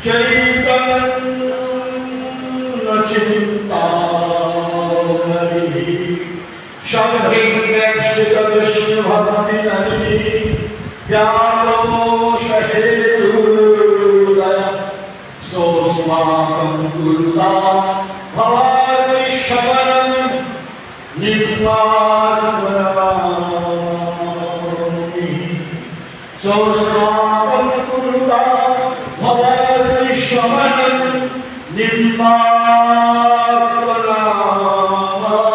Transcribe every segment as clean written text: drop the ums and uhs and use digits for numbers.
चैतन्य चिंतामणि संभिक्षित कृष्ण भक्ति नदी ज्ञानमोक्षहेतुर्दय सोऽस्माकं गुरुता भवानि शरणं निर्वाणमनमामि सोऽस्माकं गुरुता भवानि शरणं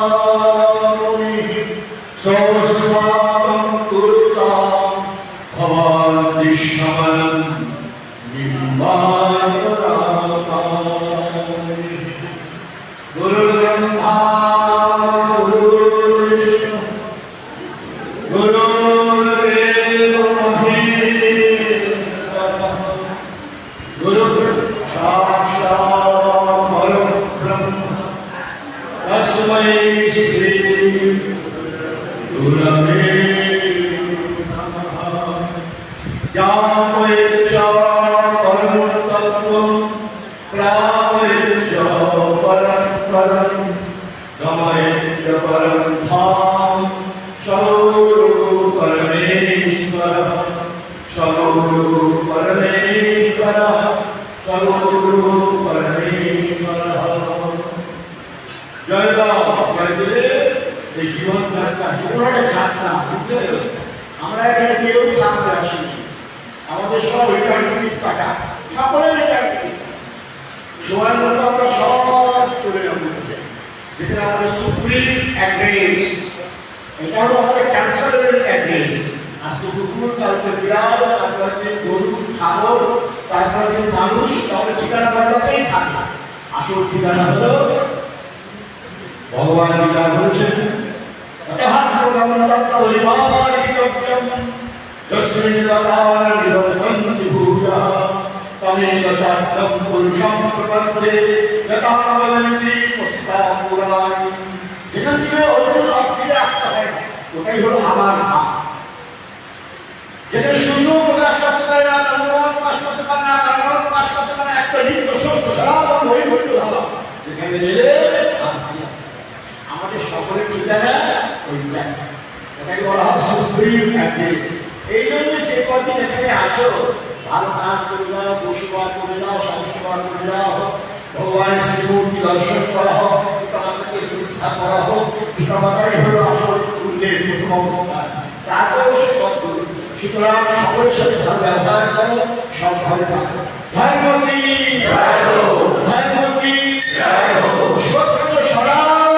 निर्वाणमनमामि सोऽस्माकं गुरुता भवानि शरणं निर्वाणमनमामि गुरुर्ब्रह्मा गुरुर्विष्णु गुरुर्देवो महेश्वरः गुरुर्साक्षात् परब्रह्म तस्मै श्री गुरवे नमः ज्ञानमयश्च परमतत्त्वं प्रापयश्च परं गमयश्च परं धाम सद्गुरु परमेश्वरः सद्गुरु परमेश्वरः सद्गुरु परमेश्वरः जय राम जय गुरु এই জীবন যাত্রা জীবনের যাত্রা বুঝতে আমরা এখানে কেউ থাকতে আসিনি আমাদের সব রিটায়ারমেন্ট টাকা সকলের রিটায়ারমেন্ট সময় মতো আমরা সব করে নেব যেটা আমাদের সুপ্রিম অ্যাড্রেস এটা হলো আমাদের ক্যান্সারের অ্যাড্রেস আজকে কুকুর কালকে বিড়াল তারপরে গরু ছাগল তারপরে মানুষ তাহলে ঠিকানা বদলাতেই থাকে আসল ঠিকানা হলো ভগবান গীতা বলছেন अतः प्रगमनतत्त्वपरिमार्गितव्यं यस्मिन् लतानिवर्तन्ति भूयः तमेव चार्थं पुरुषं प्रपद्ये यथा वदन्ति पुस्तकाः पुराणानि যেখান থেকে অর্জুন ফিরে আসতে হয় ওটাই হলো আমার ধাম যেটা শূন্য প্রকাশ করতে পারে না অনুমান প্রকাশ করতে পারে না কারণ প্রকাশ করতে পারে একটা নিত্য সত্য সনাতন হয়ে হইল ধাম যেখানে গেলে আমাদের সকলের ঠিকানা ওইটা ওটাকে বলা হয় সুপ্রিম অ্যাড্রেস এই জন্য যে কদিন এখানে আসো ভালো কাজ করে দাও পশুপাত করে দাও সংস্কার করে দাও ভগবানের শ্রীমূর্তি দর্শন করা হোক পিতামাতাকে শ্রদ্ধা করা হোক পিতামাতাই হলো আসল পুণ্যের প্রথম অবস্থান তারপর সব করুন সুতরাং সকলের সাথে ভালো ব্যবহার করো সব ভালো থাকো ধর্মী ধর্মী সত্য সনাতন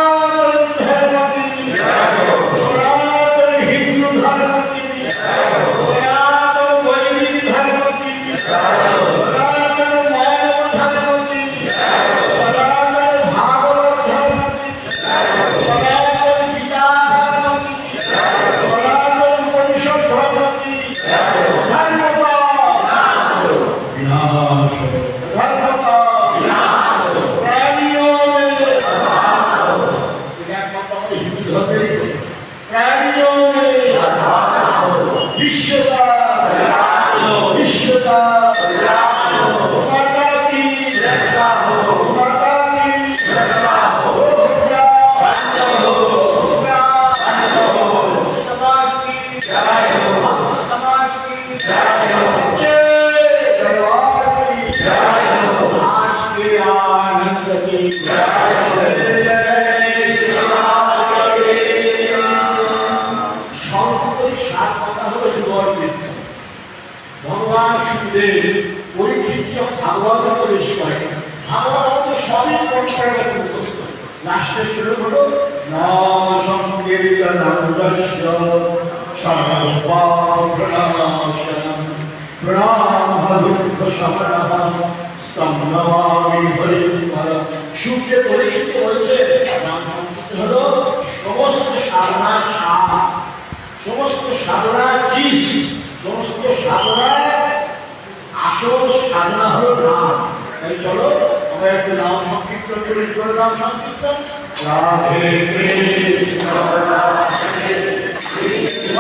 ধর্মী সনাতন হিন্দু ধর্মী সনাতন বৈদিক ধর্মী সনাতন মানব ধর্মী সনাতন ভাগবত ধর্মী সনাতন গীতা ধর্মী সনাতন উপনিষদ ধর্মী ভগবান সুখদেব পরীক্ষিত ভাগবত বেশি করে ভাগবত সবই পরীক্ষার মুখস্থ লাস্টে শুরু হলো নাম সংকীর্তনন্দস্য সর্বপাপপ্রণাশনম প্রণামদুঃখ শমনঃ স্তম্ভমামি হরিপর সুখে পরীক্ষিত বলছে নাম সংকীর্তন হলো সমস্ত সাধনার সার সমস্ত সাধনা কি সমস্ত সাধনা আসল সাধনা হলো নাম তাই চলো আমরা একটু নাম সংকীর্তন করি নাম সংকীর্তন রাধে কৃষ্ণ রাধে কৃষ্ণ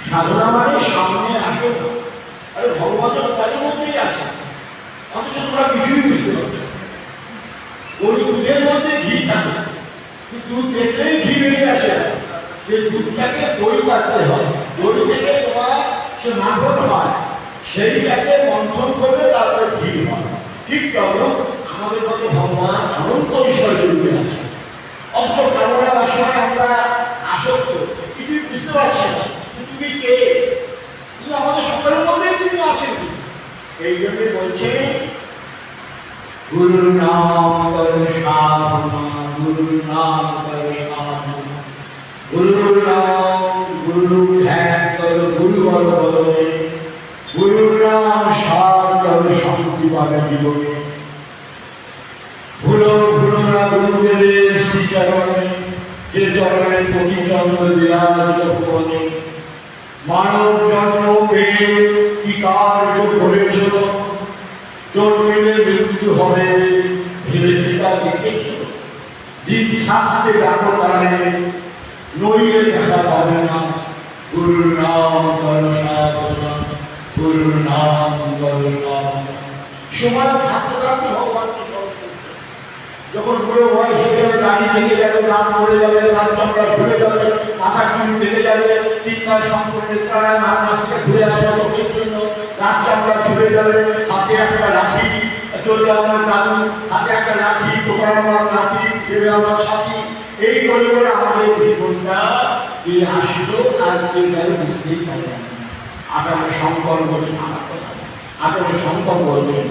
সাধনা মানে সামনে আসো, আরে ভগবান তাদের মধ্যেই আছে, অথচ তোমরা কিছুই বুঝতে পারছো। ওই দুধের মধ্যে ঘি থাকে, দুধ দেখলেই ঘি বেরিয়ে আসে, যে দুধটাকে দই কাটতে হয়, দই থেকে তোমার সে মাখন হয়, সেইটাকে মন্থন করলে তারপরে ঘি হয়। ঠিক তখন আমাদের মধ্যে ভগবান অনন্ত বিষয় জড়িত আছে, অথচ কামনা বাসনায় আমরা আসক্ত, কিছুই বুঝতে পারছি না। তুমি কে? তুমি আমাদের সকলের মধ্যেই তুমি আছেন। এই জন্য বলছে গুরুর নাম করো সাধনা, গুরুর নাম করো সাধনা, গুরুর নাম গুরু ধ্যান করো, গুরু বল বলে, গুরুর নাম সার করো, শান্তি পাবে জীবনে। ভুলো ভুলো না গুরুদেবের শ্রীচরণে, যে চরণে প্রতিচন্দ্র বিরাজিত ভুবনে। মানব জন্ম পেয়ে কি কার্য করেছ, জন্মিলে মৃত্যু হবে ভেবে পিতা দেখেছিল। দিন থাকতে ডাকো তারে, নইলে দেখা পাবে না। গুরুর নাম করো সাধনা, গুরুর নাম করো সাধনা। সময় থাকতে থাকতে ভগবানকে স্মরণ করতে, যখন বুড়ো বয়স হয়ে যাবে, দাড়ি থেকে যাবে, নাম পড়ে যাবে, তার চামড়া ঝরে যাবে, মাথা চুল থেকে যাবে, 3 মাস সম্পূর্ণ প্রাণায়াম 8 মাস থেকে ঘুরে আসবে চোখের জন্য, তার চামড়া ঝরে যাবে, হাতে একটা লাঠি, চলবে আমার দাদু, হাতে একটা লাঠি, তোমার আমার লাঠি, দেবে আমার সাথী। এই করে করে আমাদের জীবনটা এই আসলো আর এই গেল বুঝতেই পারলাম। আগামী শঙ্কর বলছেন, আমার কথা আগামী শঙ্কর বলছেন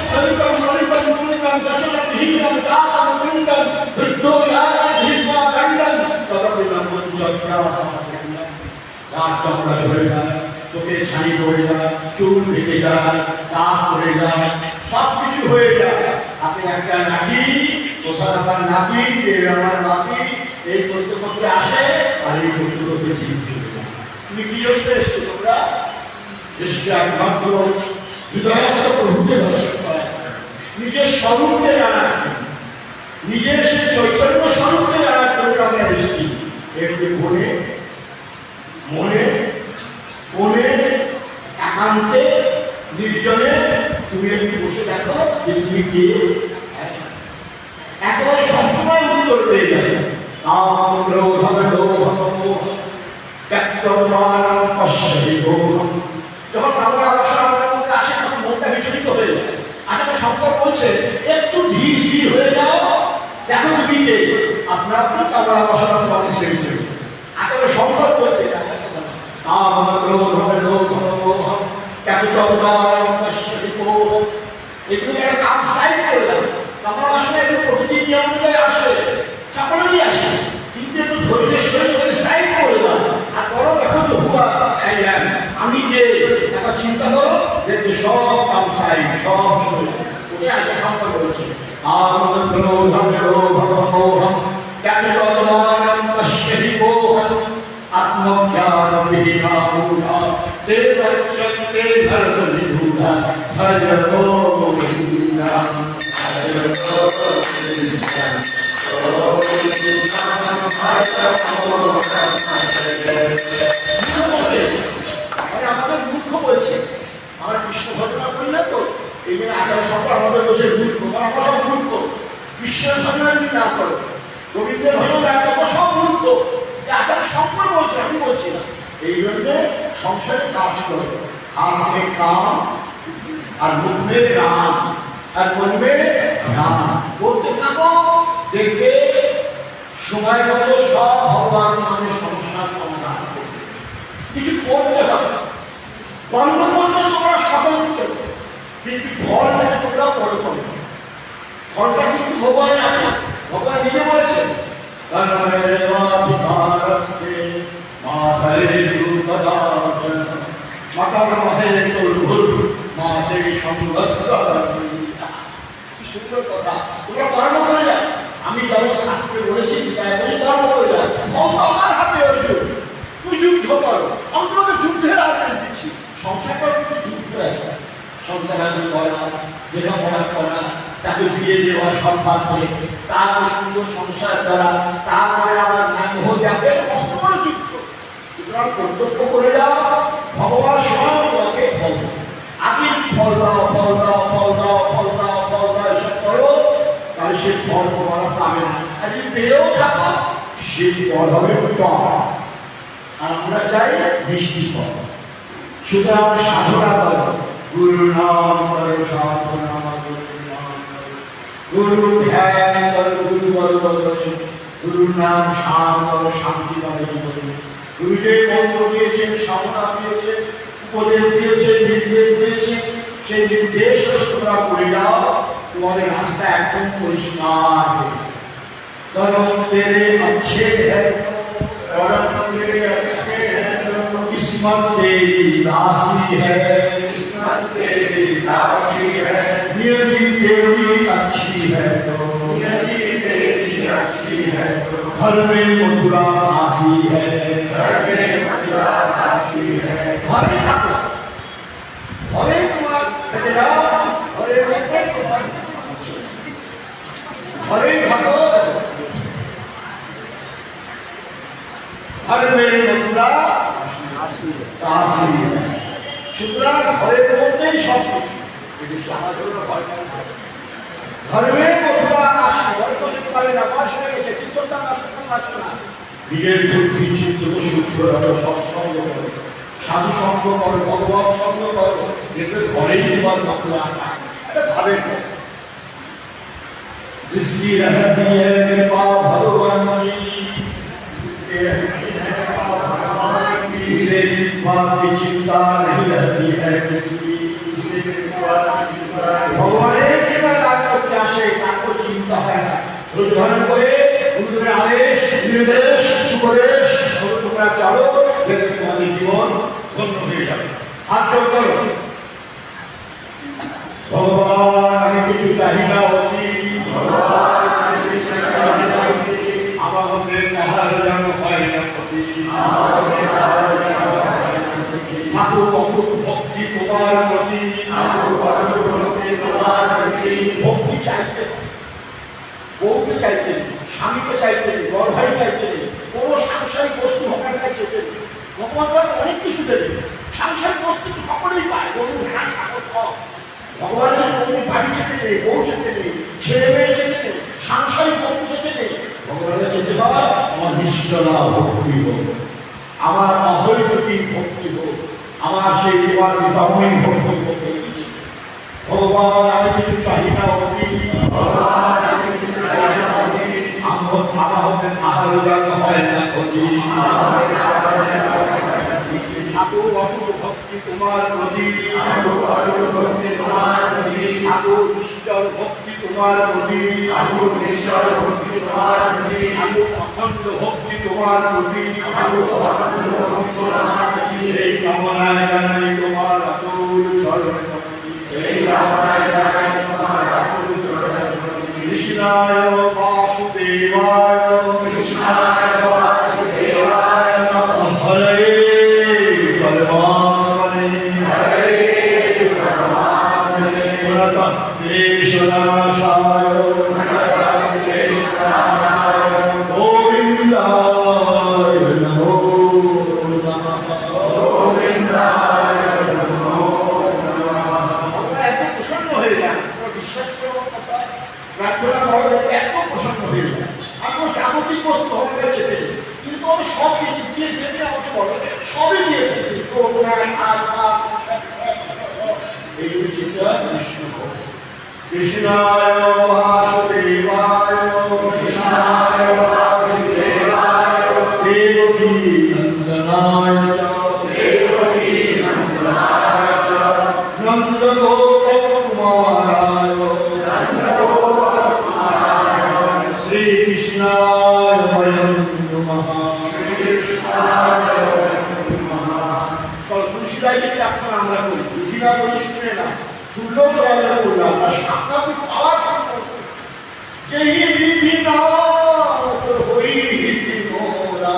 ভগবন্দাম পর্দা ধরে যায়, চোখে ছানি পড়ে যায়, চুল ঢেকে যায়, দাঁত পড়ে যায়, সব কিছু হয়ে যায়। আপনি একটা নাকি কোথাও আপনার নাতি, আমার নাতি, এই করতে করতে আসে আর এই করতে করতে জীবিত হয়ে যায়। তুমি কি করতে এসছো? তোমরা এসছো একমাত্র হৃদয়স্থ প্রভুকে দর্শন করা, নিজের স্বরূপকে জানা, নিজের সে চৈতন্য স্বরূপকে জানার জন্য আমরা এসেছি। একটু মনে মনে মনে একান্তে নির্জনে তুমি একটু বসে দেখো যে তুমি কে, একেবারে সবসময় উত্তর পেয়ে যাবে। যখন আমরা আমাদের মধ্যে আসে তখন মনটা বিচলিত হয়ে যায়। আসলে সম্পর্ক বলছে একটু ঢিসি হয়ে যাও, দেখো তুমি কে, আপনার আপনার বাসনা তোমাকে ছেড়ে দেবে। আসলে সম্পর্ক বলছে এগুলো একটা কাজ সাইড করে দেয়। আমার আসলে একটু প্রকৃতির নিয়ম অনুযায়ী আসে, সকলেরই আসে, কিন্তু একটু ধৈর্যের সহিত সাইড করে দেয়। আর বড় দেখো তো হুয়া আমি যে একটা চিন্তা করো দেখবে সব কাম সাইড, সব ওকে আগে সম্পর্ক বলছে আত্মজ্ঞান বিহীনা ते वक्षन्ते धर्मविधूता भजतो गोविन्दं भजतो गोविन्दं আমাদের মূর্খ বলছে, আমরা কৃষ্ণ ঘটনা করি না তো এই জন্য আঠারো সপ্তাহ আমাদের বসে মূর্খ, আমরা সব মূর্খ। কৃষ্ণের ঘটনা যদি না করো, গোবিন্দের ঘটনা না করো, সব মূর্খ। আঠারো সম্পর্ক বলছে, আমি বলছি না। এই জন্য সংসারে কাজ করে, হাতে কাম আর মুখে রাম আর মনবে রাম করতে থাকো, দেখবে সময় মতো সব ভগবান মানে সংসার সমাধান করবে। কিছু করতে হবে, কর্ম করতে তোমরা স্বতন্ত্র, কিন্তু ফলটাকে তোমরা পরে করবে। ফলটা কিন্তু ভগবান আছে, ভগবান নিজে বলেছেন সুন্দর কথা। তোমরা কর্ম করে যাও, আমি যেমন শাস্ত্রে বলেছি কর্ম করে যাও। আমার হাতে অর্জুন, তুই যুদ্ধ করো, অন্তত যুদ্ধের আদেশ দিচ্ছি। সংসারটা কিন্তু যুদ্ধ আছে, সন্তানাদি করা, লেখাপড়া করা, তাকে বিয়ে দেওয়া, সম্মান করে তারপরে সুন্দর সংসার করা, তারপরে আবার নাম যাবে কষ্ট করে যুদ্ধ। সুতরাং কর্তব্য করে যাও, ভগবান স্বয়ং তোমাকে ফল দেবে। আগে ফল দাও, ফল দাও, ফল দাও, ফল দাও, ফল দাও, এসব করো, তাহলে সে ফল তোমার পাবে না। আর যদি পেয়েও থাকো, সেই ফল হবে টক, আর আমরা চাই মিষ্টি ফল। সুতরাং সাধনা করো, গুরু নাম করো, সাধনা গুরু ধ্যান করো, গুরু বলো, গুরু নাম শাম করো, শান্তি পাবে। গুরু যে মন্ত্র দিয়েছেন, সাধনা দিয়েছেন, উপদেশ দিয়েছে, নির্দেশ দিয়েছে, সেই নির্দেশ তোমরা করে যাও, তোমাদের রাস্তা একদম পরিষ্কার। ধর্ম তেরে अच्छे है, धर्म तेरे अच्छे है, किस्मत तेरी दासी है, किस्मत तेरी दासी है, नियति तेरी अच्छी है तो, नियति तेरी अच्छी है तो, घर में मथुरा काशी है, घर में मथुरा काशी है। घरे থাকো, ঘরে তোমার থেকে যাও, ঘরে ঘরে থাকো, घर में मथुरा काशी है। সুতরাং ঘরের মধ্যেই সব কিছু। घर में मथुरा काशी, ঘরে তো যেতে পারে না, বয়স হয়ে গেছে, কীর্তনটা না শুনতে পারছো না। নিজের বুদ্ধি চিত্ত শুদ্ধ রাখো, সৎসঙ্গ করো, সাধু সঙ্গ করো, ভগবত সঙ্গ করো, দেখবে ঘরেই তোমার মথুরা। এটা ভাবেন না। जिसकी रहती है कृपा भगवान की, उसे बात की चिंता नहीं रहती है किसी, भगवान एक करते আসে, তার চিন্তা হয় না। উদাহরণ করে গুরুদেবের আদেশ, নির্দেশ, উপদেশ তোমরা চলো, দেখবে তোমাদের জীবন তোমার প্রতি ভক্তি চাইতেন, বউকে চাইতেন, স্বামীকে চাইতেন, বড় ভাই চাইতেন, কোনো সাংসারিক বস্তু ভগবান চাইতেন। ভগবান অনেক কিছু দেবেন, সাংসারিক বস্তু তো সকলেই পায়, গরু ভেড়া ছাগল সব। ভগবানের কোনো বাড়ি যেতে নেই, বউ যেতে নেই, ছেলে মেয়ে যেতে নেই, সাংসারিক বস্তু যেতে নেই। ভগবানের যেতে হয় আমার নিষ্ঠলা ভক্তি হোক, আমার অহৈতুকী ভক্তি হোক, আমার সেই তোমার বিবাহী ভক্তি হোক। ভগবান আমি কিছু চাই না, আমার হতে আহার হয় না ঠাকুর অটুট ভক্তি তোমার প্রতি, ঠাকুর ঈশ্বর ভক্তি তোমার প্রতি, ঠাকুর অখণ্ড ভক্তি তোমার প্রতি। এই কামনায় জানাই তোমার আতুল চরণ, কৃষ্ণায় বাসুদেবায়, হরে সবই দিয়েছে কৃষ্ণায় বাসুদেবায়, দেবকী নন্দনায় নন্দ গোপকুমারায়, শ্রীকৃষ্ণায় বয়ং নমঃ। তুলসীদাইকে প্রার্থনা আমরা করি, তুলসীদা বলি শুনে না, শুনলেও তো আমরা করলাম না, সাক্ষাৎ পাওয়ার যেই বিধিনাথ হই মোরা,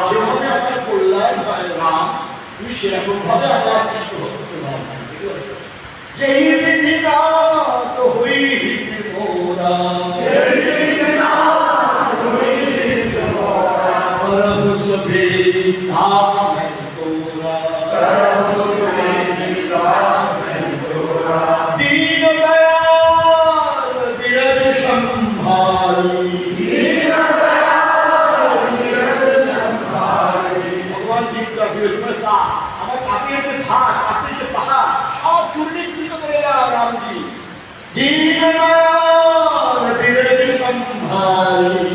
যেভাবে আমার কল্যাণ হয় রাম, তুমি সেরকম ভাবে আমার কৃষ্ণ ভক্ত নাম। যেই বিধিনাথ হই মোরা, দাস দীন দয়াল বিরজ সম্ভারি, ভগবান দীপটা বিরজতা আমার কাপিয়ে থাক, কাপিয়ে পাহাড় সব চূর্ণীকৃত করে রামজি। দীন দয়াল বিরজ সম্ভারি,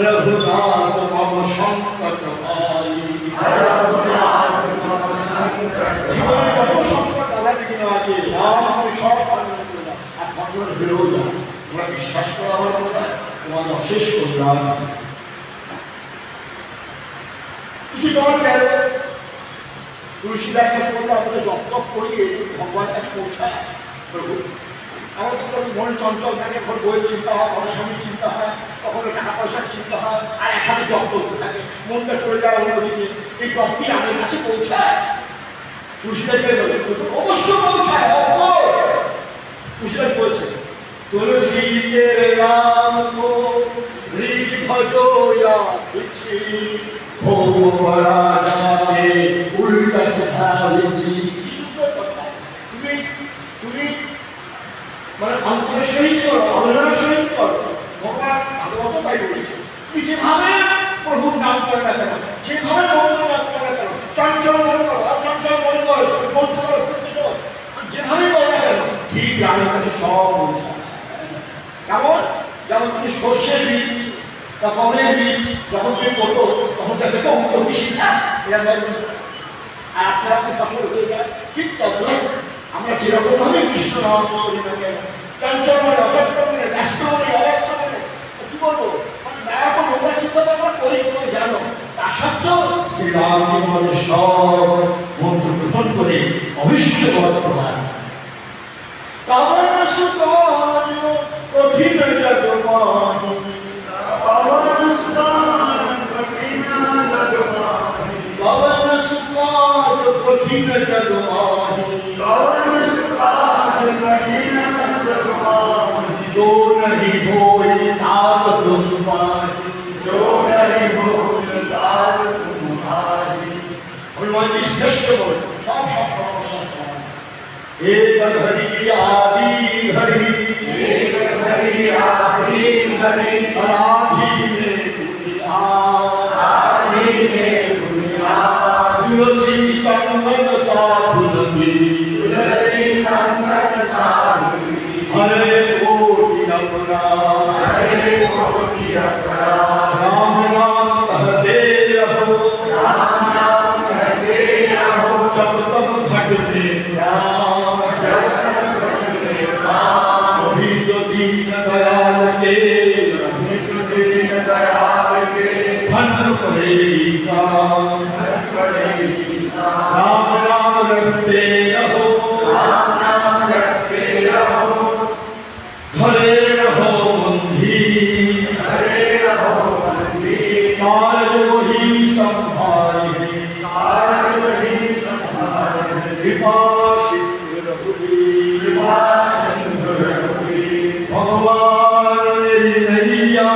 রঘুনাথ মম সংকট ভাই। জীবনে যত সংকট আঘাত কিনা আছে আমি সব খণ্ডন করলাম, আর খণ্ডন বেরো যায়। তোমরা বিশ্বাস করো আমার কথা, তোমাদের অশেষ করলাম। কিছু দল গেল তুলসীদাকে বললো আমাদের জপ করিয়ে ভগবান কাছে পৌঁছায়। প্রভু আমাদের তো মনে চঞ্চল থাকে, এখন বইয়ের চিন্তা হয়, আমার স্বামীর চিন্তা হয়, কখনো টাকা পয়সার চিন্তা হয়, আর এখানে জব চলতে থাকে, মনটা চলে যায় অন্যদিকে। এই জবটি আমাদের কাছে পৌঁছায়, তুলসীদাই অবশ্য পৌঁছায়। তুলসীদাই বলছে তুলসীতে রাম কো হৃদ ভজোয়া কিছু ভোগ করা যাবে উল্টা সিধা লিখি। তুমি তুমি মানে অন্তরের সহিত করো, আলোচনার সহিত করো। ভগবান ভাগবত তাই বলেছে, তুমি যেভাবে প্রভুর নাম করে না কেন, যেভাবে মন্ত্র নাম করে না কেন, চঞ্চল মনে করো, অচঞ্চল মনে করো, মন্ত্র করো, যেভাবে করো না কেন, ঠিক আমার কাছে সব বলছে। কেমন? যেমন তুমি সর্ষের বীজ বা গমের বীজ যখন তুমি করতো তখন দেখবে তো অঙ্ক বেশি না, আর আপনারা আপনি ফসল হয়ে যায়। ঠিক তদ্রুপ আমরা যেরকম ভাবে কৃষ্ণ নাম করি না কেন, চঞ্চল মনে, অচঞ্চল মনে, ব্যস্ত মনে, অব্যস্ত মনে, কি বলবো, মানে এরকম নোংরা চিন্তা আমরা করি, তুমি জানো। তা সত্ত্বেও শ্রীরাম আমাদের সব মন্ত্র গ্রহণ করে অবিশ্ববদ্ধ হয়। কামন সুতন কঠিন জগমান कठिन जग माही जो नहीं होई तात तुम पाही हनुमान जी श्रेष्ठ बोल एक हरि आदि हरि आदि तुलसी संगत साधु हरे कोटि अपराध राम नाम कहते रहो जब तक घटते अभी तो दीन दयाल के धन पड़ेगा राम नाम रखते रहो घरे रहो बंधी कार्य वही संभाले कृपा सिंधु रघुवीर भगवान मेरी नैया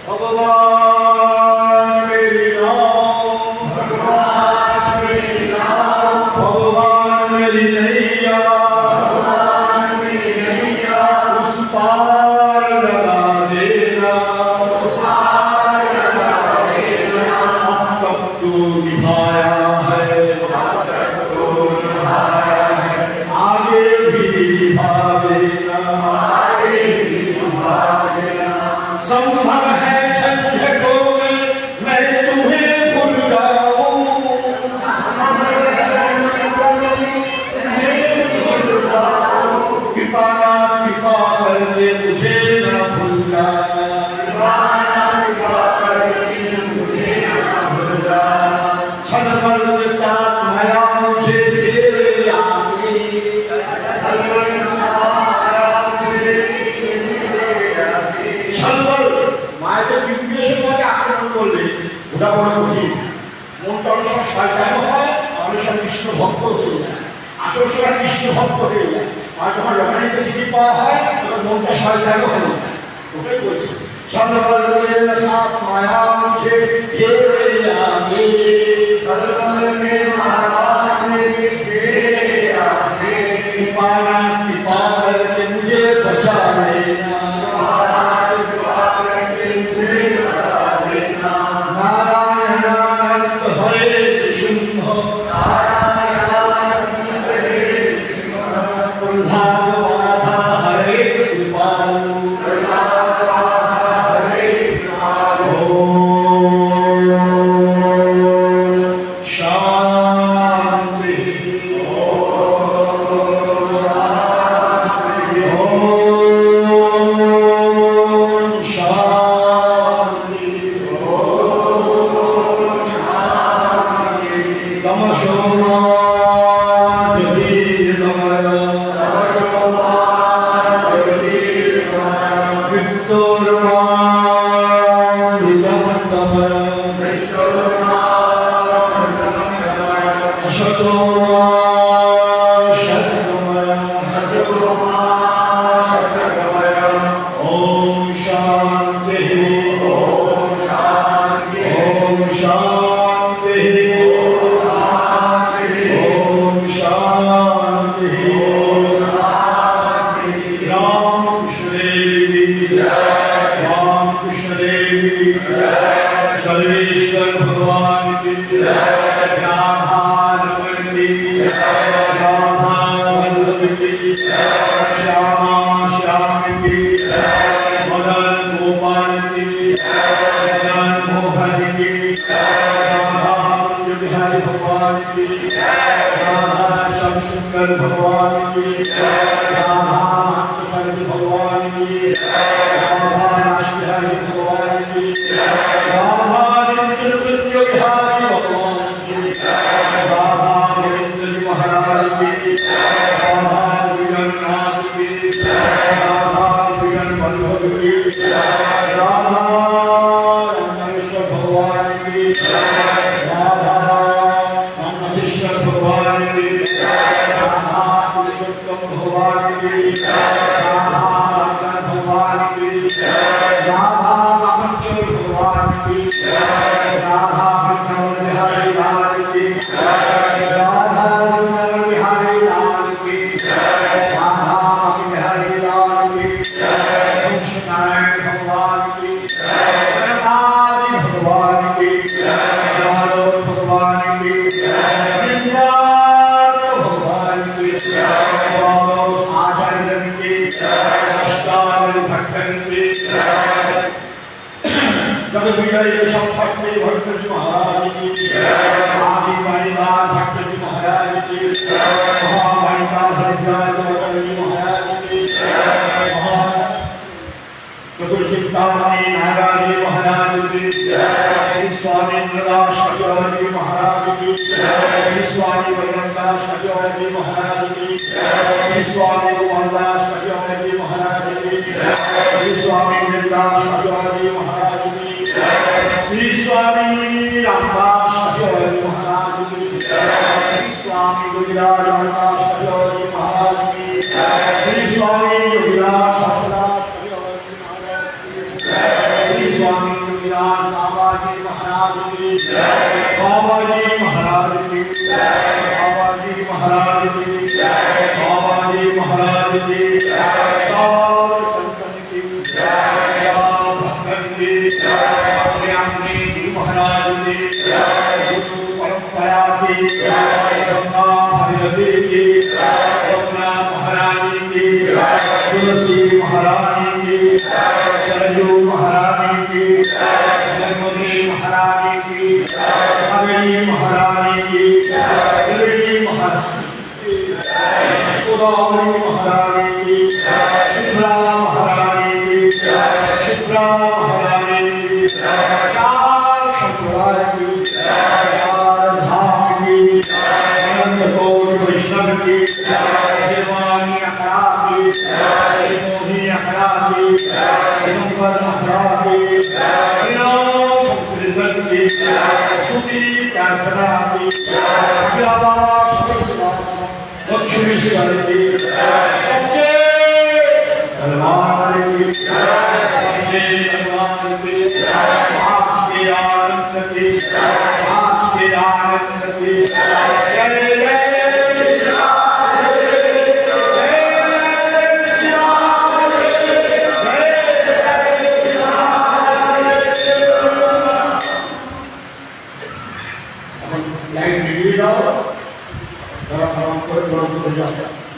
भगवान मेरी राम भगवान मेरी नैया उस पार लगा देना अब तक तो निभाया है आगे भी निभा देना संभव है झंझटों मैं तुम्हें भूल जाऊं कृपा करके मुझे न भूलना क्षण भर के साथ माया मुझे तेरे आगे মায়েদের বিদ্বেষের মধ্যে আক্রমণ করলে ওটা বড় কঠিন মনটা অনেক সময় শয়তান হয় অনেক সময় কৃষ্ণ ভক্ত হয়ে যায় আসল সময় কৃষ্ণ ভক্ত হয়ে যায় আর যখন রমণীতে টিকিট পাওয়া হয় তখন মনটা শয়তানও হয়ে যায় ওটাই বলছি চন্দ্রবল সাত মায়া মুঝে तेरे आगे चंद्रबल में महाराज कृपा करके मुझे बचा लेना भगवान की भगवान की भगवान की महाराज की जगन्नाथ की बल्लभ की राधा रंगन भगवान की राधा कांचन भगवान की राधा वृंदावन बिहारी लाल की राधा वृंदावन बिहारी लाल की राधा बिहारी लाल की वंश नारायण भगवान की जगन्नाथ भगवान की माधव भगवान की भगवान की आचार्य की अष्टावक्र भट्टन की जब विजय संपत्ति भट्ट जी महाराज की आदि मणिनाथ भट्ट जी महाराज की महामणिका हरिदास जी महाराज की चतुर्चिंतामणि नागाजी महाराज की श्री स्वामी इंद्रदास जी महाराज की श्री स्वामी वैरदास जी महाराज की श्री स्वामी गोपालदास जी महाराज की श्री स्वामी इंद्रदास जी महाराज की श्री स्वामी रामदास जी महाराज की श्री स्वामी गुजराज रामदास जी महाराज की श्री स्वामी योगीराज स्वामी गुजरात बाबाजी महाराज की बाबाजी महाराज की बाबाजी महाराज की बाबाजी महाराज की सब संतन की सब भक्तन की अपने जी महाराज की गुरु परंपरा की ब्रह्मा हरिदेव की ब्रह्मा महारानी की तुलसी महारानी की सरयू महारानी की जन्मोदरी महारानी की कावेरी महारानी की गौरी महारानी की गोदावरी महारानी की शुभ्रा महारानी की शुभ्रा महारानी की चार शंकराय की चार धाम की अनंत कोटि वैष्णव की देवानी अखड़ा की मोहिनी अखड़ा की दिगंबर अखड़ा की संकीर्तन की स्तुति प्रार्थना की लक्ष्मी स्वर की सच्चे दरबार की सच्चे दरबार की आज के आनंद की आज के आनंद की जय जय लाइन मिली जाओ, जरा प्रणाम करो,